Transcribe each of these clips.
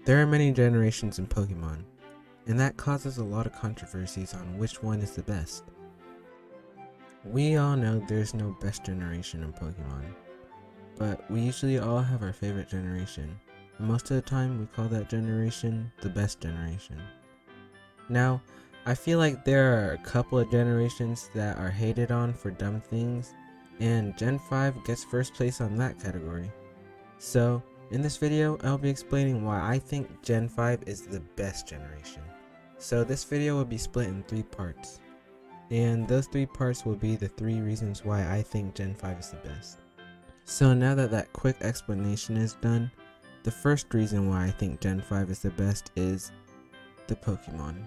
There are many generations in Pokemon, and that causes a lot of controversies on which one is the best. We all know there's no best generation in Pokemon, but we usually all have our favorite generation, and most of the time we call that generation the best generation. Now, I feel like there are a couple of generations that are hated on for dumb things, and Gen 5 gets first place on that category. So, in this video, I'll be explaining why I think Gen 5 is the best generation. So this video will be split in 3 parts, and those 3 parts will be the 3 reasons why I think Gen 5 is the best. So now that that quick explanation is done, the first reason why I think Gen 5 is the best is the Pokemon.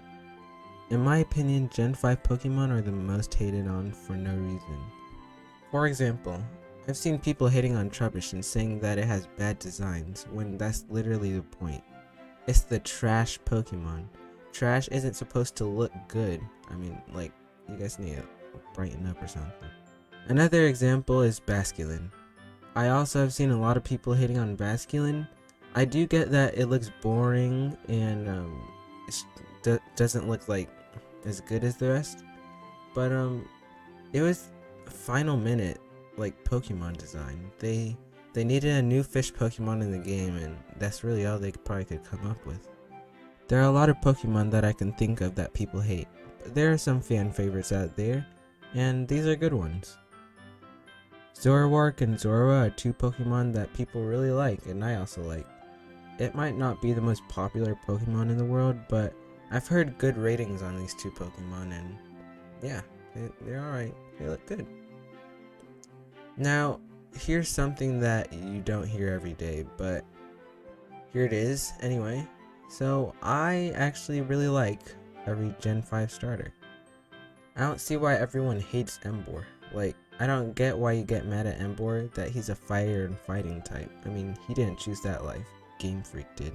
In my opinion, Gen 5 Pokemon are the most hated on for no reason. For example, I've seen people hating on Trubbish and saying that it has bad designs, when that's literally the point. It's the trash Pokemon. Trash isn't supposed to look good. I mean, like, you guys need to brighten up or something. Another example is Basculin. I also have seen a lot of people hating on Basculin. I do get that it looks boring and doesn't look like as good as the rest, but it was final minute like Pokemon design. They needed a new fish Pokemon in the game, and that's really all they probably could come up with. There are a lot of Pokemon that I can think of that people hate, but there are some fan favorites out there, and these are good ones. Zoroark and Zorua are 2 Pokemon that people really like, and I also like. It might not be the most popular Pokemon in the world, but I've heard good ratings on these 2 Pokemon, and yeah, they're alright. They look good. Now, here's something that you don't hear every day, but here it is anyway. So, I actually really like every Gen 5 starter. I don't see why everyone hates Emboar. Like, I don't get why you get mad at Emboar that he's a fighter and fighting type. I mean, he didn't choose that life. Game Freak did.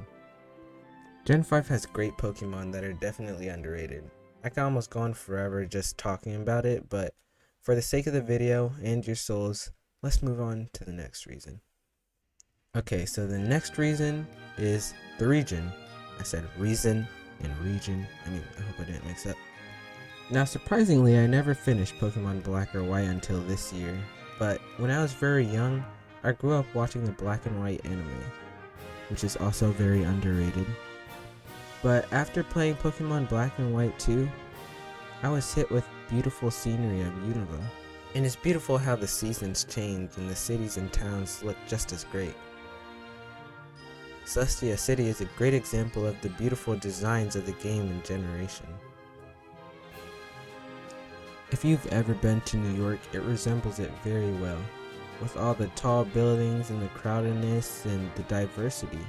Gen 5 has great Pokemon that are definitely underrated. I could almost go on forever just talking about it, but for the sake of the video and your souls, let's move on to the next reason. Okay, so the next reason is the region. I said reason and region. I hope I didn't mix up. Now, surprisingly, I never finished Pokemon Black or White until this year, but when I was very young, I grew up watching the Black and White anime, which is also very underrated. But after playing Pokemon Black and White 2, I was hit with beautiful scenery of Unova. And it's beautiful how the seasons change and the cities and towns look just as great. Celestia City is a great example of the beautiful designs of the game and generation. If you've ever been to New York, it resembles it very well, with all the tall buildings and the crowdedness and the diversity.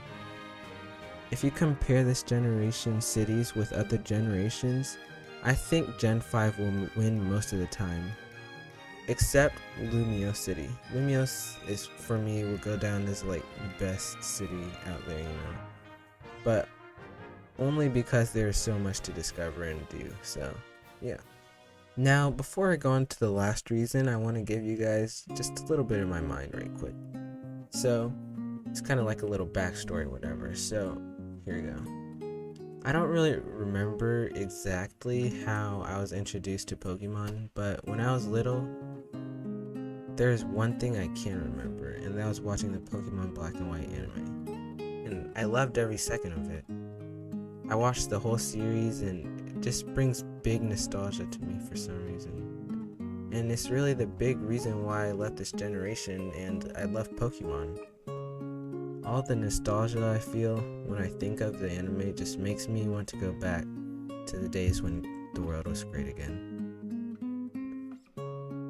If you compare this generation's cities with other generations, I think Gen 5 will win most of the time. Except Lumiose City. Lumiose is, for me, will go down as like the best city out there, you know. But only because there's so much to discover and do, so yeah. Now, before I go on to the last reason, I want to give you guys just a little bit of my mind right quick. So, it's kind of like a little backstory or whatever, so here we go. I don't really remember exactly how I was introduced to Pokemon, but when I was little, there's one thing I can remember, and that was watching the Pokemon Black and White anime. And I loved every second of it. I watched the whole series, and it just brings big nostalgia to me for some reason. And it's really the big reason why I left this generation, and I love Pokemon. All the nostalgia I feel when I think of the anime just makes me want to go back to the days when the world was great again.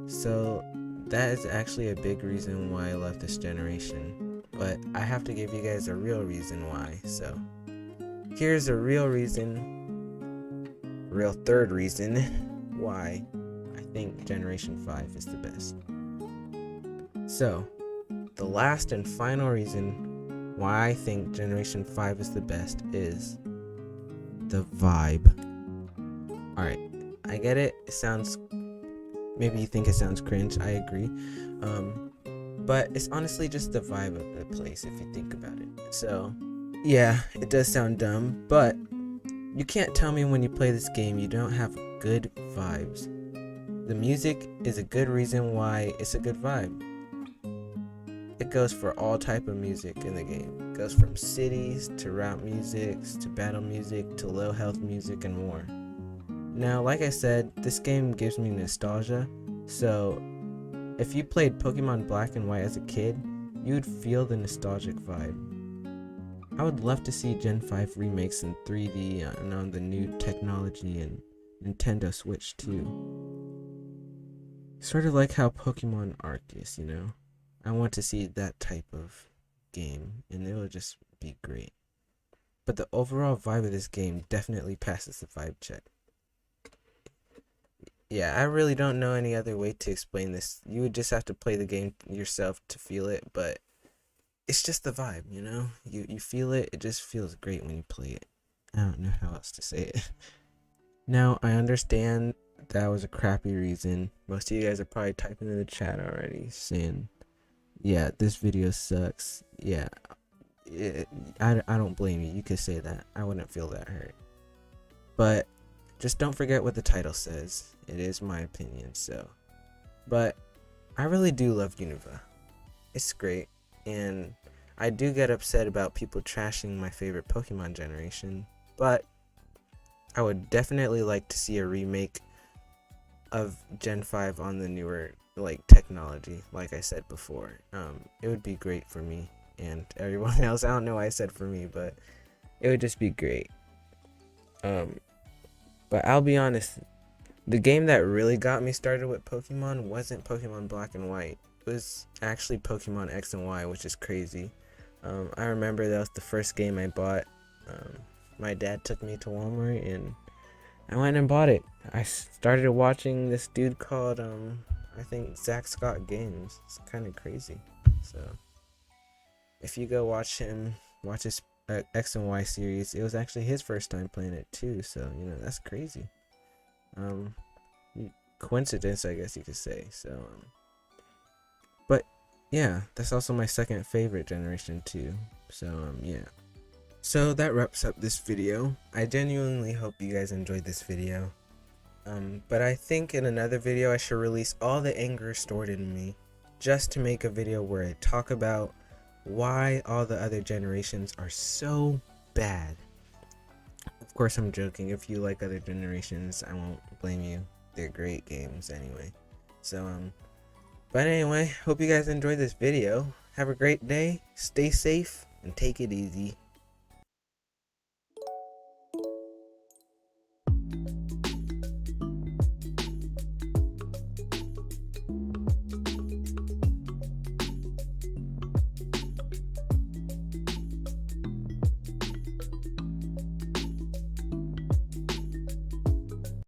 So that is actually a big reason why I left this generation, but I have to give you guys a real reason why. So here's a real third reason why I think Generation 5 is the best. So the last and final reason why I think Generation 5 is the best is the vibe. Alright, I get it. It sounds, maybe you think it sounds cringe, I agree. But it's honestly just the vibe of the place if you think about it. So, Yeah, it does sound dumb, but you can't tell me when you play this game you don't have good vibes. The music is a good reason why it's a good vibe. It goes for all type of music in the game. It goes from cities to rap music to battle music to low health music and more. Now, like I said, this game gives me nostalgia, so if you played Pokemon Black and White as a kid, you would feel the nostalgic vibe. I would love to see Gen 5 remakes in 3D and on the new technology and Nintendo Switch too. Sort of like how Pokemon Arceus, you know? I want to see that type of game, and it will just be great. But the overall vibe of this game definitely passes the vibe check. Yeah, I really don't know any other way to explain this. You would just have to play the game yourself to feel it, but it's just the vibe, you know? You feel it, it just feels great when you play it. I don't know how else to say it. Now, I understand that was a crappy reason. Most of you guys are probably typing in the chat already saying, yeah, this video sucks. Yeah, I don't blame you. You could say that. I wouldn't feel that hurt. But just don't forget what the title says. It is my opinion, so. But I really do love Unova. It's great. And I do get upset about people trashing my favorite Pokemon generation. But I would definitely like to see a remake of Gen 5 on the newer technology, like I said before. It would be great for me and everyone else. I don't know why I said for me, but it would just be great. But I'll be honest, the game that really got me started with Pokemon wasn't Pokemon Black and White. It was actually Pokemon X and Y, which is crazy. I remember that was the first game I bought. My dad took me to Walmart and I went and bought it. I started watching this dude called I think Zach Scott Games. It's kind of crazy. So if you go watch his X and Y series, it was actually his first time playing it too. So you know, that's crazy. Coincidence, I guess you could say. So but yeah, that's also my second favorite generation too. So yeah. So that wraps up this video. I genuinely hope you guys enjoyed this video. But I think in another video I should release all the anger stored in me just to make a video where I talk about why all the other generations are so bad. Of course I'm joking. If you like other generations, I won't blame you. They're great games anyway. So but anyway, hope you guys enjoyed this video. Have a great day, stay safe, and take it easy.